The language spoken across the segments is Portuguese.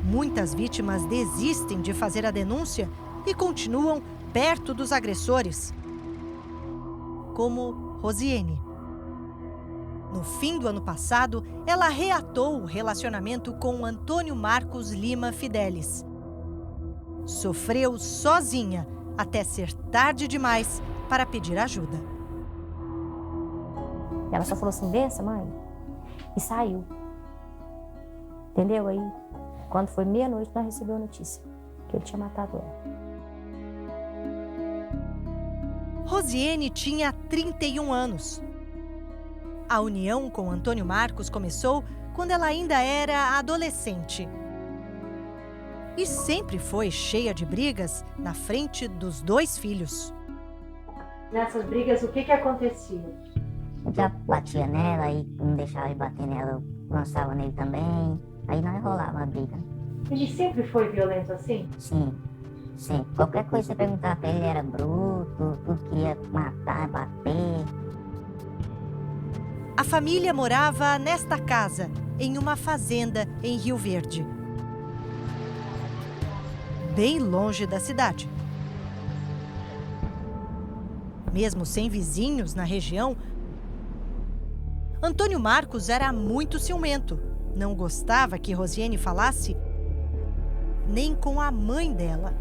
Muitas vítimas desistem de fazer a denúncia e continuam perto dos agressores, como Rosiane. No fim do ano passado, ela reatou o relacionamento com Antônio Marcos Lima Fidelis. Sofreu sozinha até ser tarde demais para pedir ajuda. Ela só falou assim, benção, mãe, e saiu. Entendeu? Aí, quando foi meia-noite, nós recebemos a notícia que ele tinha matado ela. Rosiane tinha 31 anos. A união com Antônio Marcos começou quando ela ainda era adolescente. E sempre foi cheia de brigas na frente dos 2 filhos. Nessas brigas, o que acontecia? Já batia nela, aí não deixava de bater nela, eu lançava nele também, aí não enrolava a briga. Ele sempre foi violento assim? Sim, sim. Qualquer coisa que você perguntava pra ele, ele era bruto, tudo queria matar, bater. A família morava nesta casa, em uma fazenda em Rio Verde, bem longe da cidade. Mesmo sem vizinhos na região, Antônio Marcos era muito ciumento. Não gostava que Rosiane falasse nem com a mãe dela.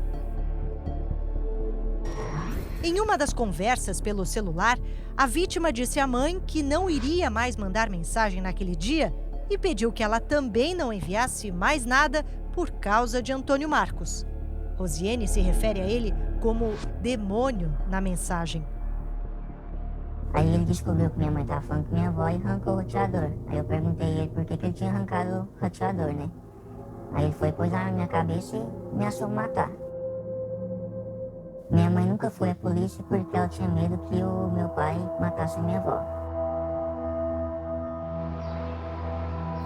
Em uma das conversas pelo celular, a vítima disse à mãe que não iria mais mandar mensagem naquele dia e pediu que ela também não enviasse mais nada por causa de Antônio Marcos. Rosiane se refere a ele como demônio na mensagem. Aí ele descobriu que minha mãe estava falando com minha avó e arrancou o roteador. Aí eu perguntei a ele por que ele tinha arrancado o roteador, né? Aí ele foi pôs na minha cabeça e me ameaçou matar. Minha mãe nunca foi à polícia porque ela tinha medo que o meu pai matasse a minha avó.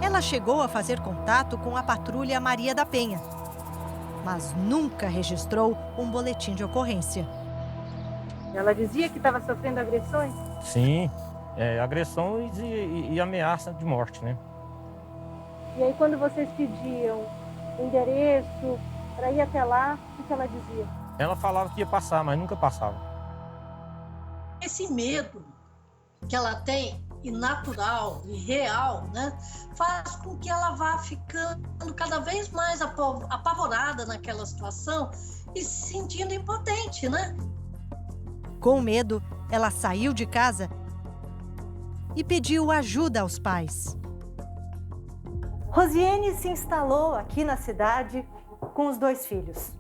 Ela chegou a fazer contato com a patrulha Maria da Penha, mas nunca registrou um boletim de ocorrência. Ela dizia que estava sofrendo agressões? Sim, agressões e ameaça de morte, né? E aí, quando vocês pediam o endereço para ir até lá, o que ela dizia? Ela falava que ia passar, mas nunca passava. Esse medo que ela tem, e natural e real, né, faz com que ela vá ficando cada vez mais apavorada naquela situação e se sentindo impotente, né? Com medo, ela saiu de casa e pediu ajuda aos pais. Rosiane se instalou aqui na cidade com os 2 filhos.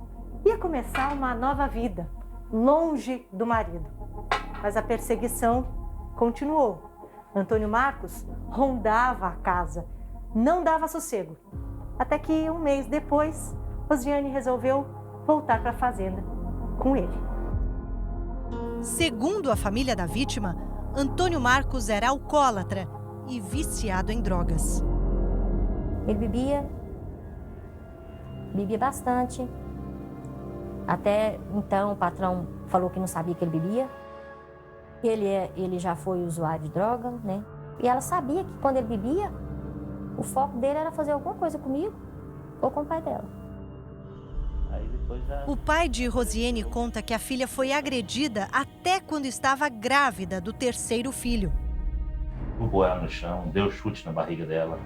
Ia começar uma nova vida, longe do marido. Mas a perseguição continuou. Antônio Marcos rondava a casa, não dava sossego. Até que um mês depois, Rosiane resolveu voltar para a fazenda com ele. Segundo a família da vítima, Antônio Marcos era alcoólatra e viciado em drogas. Ele bebia bastante. Até então o patrão falou que não sabia que ele bebia. Ele já foi usuário de droga, né? E ela sabia que quando ele bebia, o foco dele era fazer alguma coisa comigo ou com o pai dela. O pai de Rosiane conta que a filha foi agredida até quando estava grávida do 3º filho. Jogou ela no chão, deu chute na barriga dela.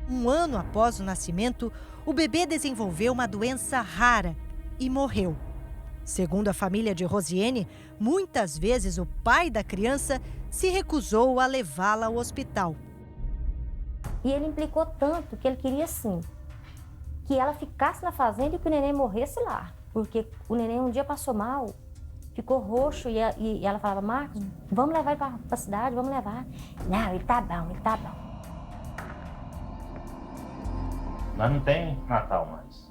Um ano após o nascimento, o bebê desenvolveu uma doença rara e morreu. Segundo a família de Rosiane, muitas vezes o pai da criança se recusou a levá-la ao hospital. E ele implicou tanto que ele queria, sim, que ela ficasse na fazenda e que o neném morresse lá. Porque o neném um dia passou mal, ficou roxo e ela falava, Marcos, vamos levar ele para a cidade, vamos levar. Não, ele tá bom, ele tá bom. Nós não tem Natal mais.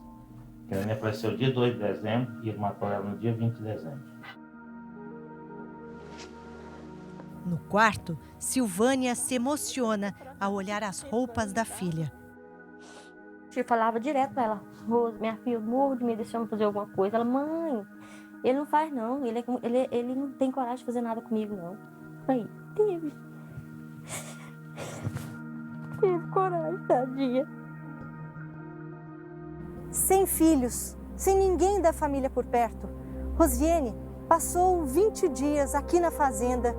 A neném apareceu dia 2 de dezembro e ele matou ela no dia 20 de dezembro. No quarto, Silvânia se emociona ao olhar as roupas da filha. Eu falava direto pra ela, Rose, minha filha, eu morro de medo de eu fazer alguma coisa. Ela, mãe, ele não faz não, ele não tem coragem de fazer nada comigo não. Aí, teve coragem, tadinha. sem filhos, sem ninguém da família por perto, Rosiane passou 20 dias aqui na fazenda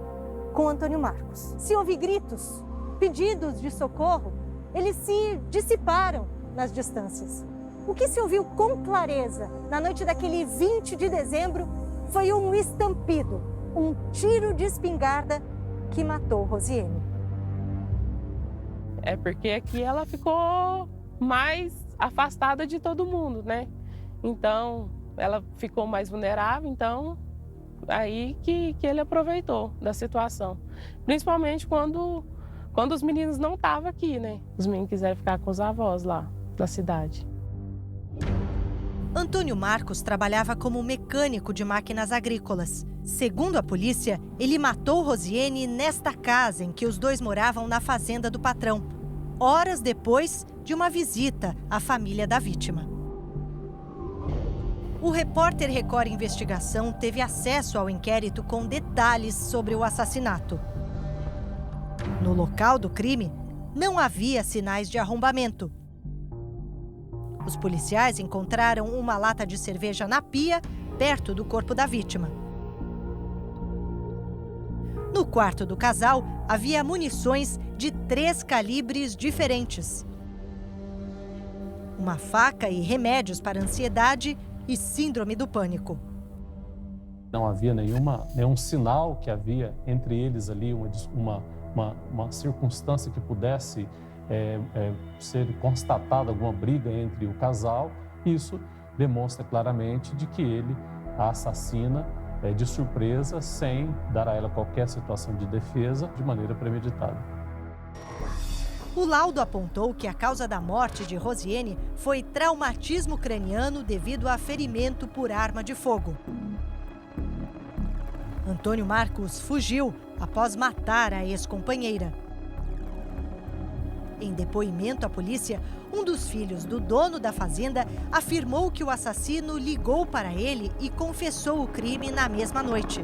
com Antônio Marcos. Se houve gritos, pedidos de socorro, eles se dissiparam nas distâncias. O que se ouviu com clareza na noite daquele 20 de dezembro foi um estampido, um tiro de espingarda que matou Rosiane. É porque aqui ela ficou mais afastada de todo mundo, né? Então, ela ficou mais vulnerável, então aí que ele aproveitou da situação. Principalmente quando os meninos não estavam aqui, né? Os meninos quiseram ficar com os avós lá na cidade. Antônio Marcos trabalhava como mecânico de máquinas agrícolas. Segundo a polícia, ele matou Rosiane nesta casa em que os dois moravam na fazenda do patrão, horas depois de uma visita à família da vítima. O repórter Record Investigação teve acesso ao inquérito com detalhes sobre o assassinato. No local do crime, não havia sinais de arrombamento. Os policiais encontraram uma lata de cerveja na pia, perto do corpo da vítima. No quarto do casal, havia munições de 3 calibres diferentes. Uma faca e remédios para ansiedade e síndrome do pânico. Não havia nenhum sinal que havia entre eles ali, uma circunstância que pudesse ser constatada alguma briga entre o casal. Isso demonstra claramente de que ele a assassina de surpresa, sem dar a ela qualquer situação de defesa, de maneira premeditada. O laudo apontou que a causa da morte de Rosiane foi traumatismo craniano devido a ferimento por arma de fogo. Antônio Marcos fugiu após matar a ex-companheira. Em depoimento à polícia, um dos filhos do dono da fazenda afirmou que o assassino ligou para ele e confessou o crime na mesma noite.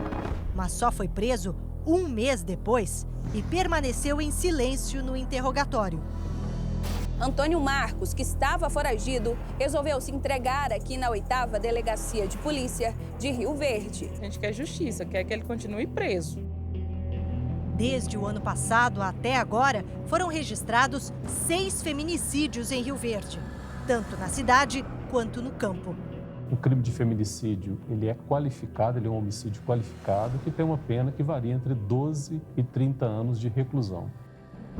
Mas só foi preso 1 mês depois e permaneceu em silêncio no interrogatório. Antônio Marcos, que estava foragido, resolveu se entregar aqui na 8ª Delegacia de Polícia de Rio Verde. A gente quer justiça, quer que ele continue preso. Desde o ano passado até agora, foram registrados 6 feminicídios em Rio Verde, tanto na cidade quanto no campo. O crime de feminicídio, ele é qualificado, ele é um homicídio qualificado que tem uma pena que varia entre 12 e 30 anos de reclusão.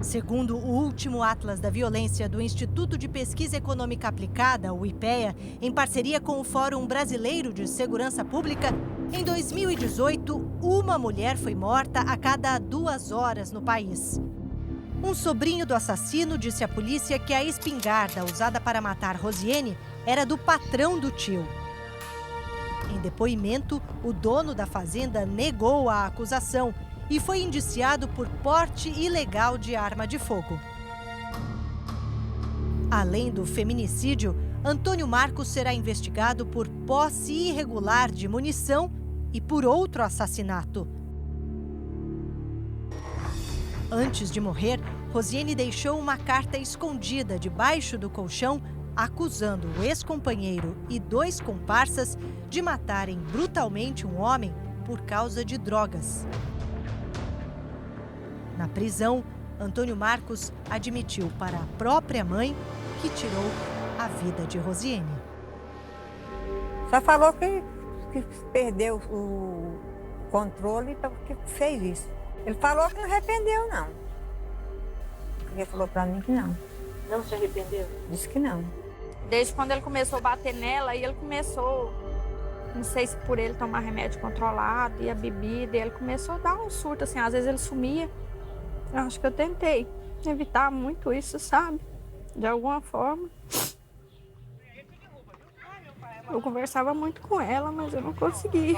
Segundo o último Atlas da Violência do Instituto de Pesquisa Econômica Aplicada, o IPEA, em parceria com o Fórum Brasileiro de Segurança Pública, em 2018, uma mulher foi morta a cada 2 horas no país. Um sobrinho do assassino disse à polícia que a espingarda usada para matar Rosiane era do patrão do tio. Em depoimento, o dono da fazenda negou a acusação e foi indiciado por porte ilegal de arma de fogo. Além do feminicídio, Antônio Marcos será investigado por posse irregular de munição e por outro assassinato. Antes de morrer, Rosiane deixou uma carta escondida debaixo do colchão, acusando o ex-companheiro e 2 comparsas de matarem brutalmente um homem por causa de drogas. Na prisão, Antônio Marcos admitiu para a própria mãe que tirou a vida de Rosiane. Só falou que perdeu o controle porque fez isso. Ele falou que não arrependeu, não. Ele falou pra mim que não. Não se arrependeu? Disse que não. Desde quando ele começou a bater nela, e ele começou, não sei se por ele tomar remédio controlado e a bebida, e ele começou a dar um surto, assim, às vezes ele sumia. Eu acho que eu tentei evitar muito isso, sabe? De alguma forma. Eu conversava muito com ela, mas eu não consegui.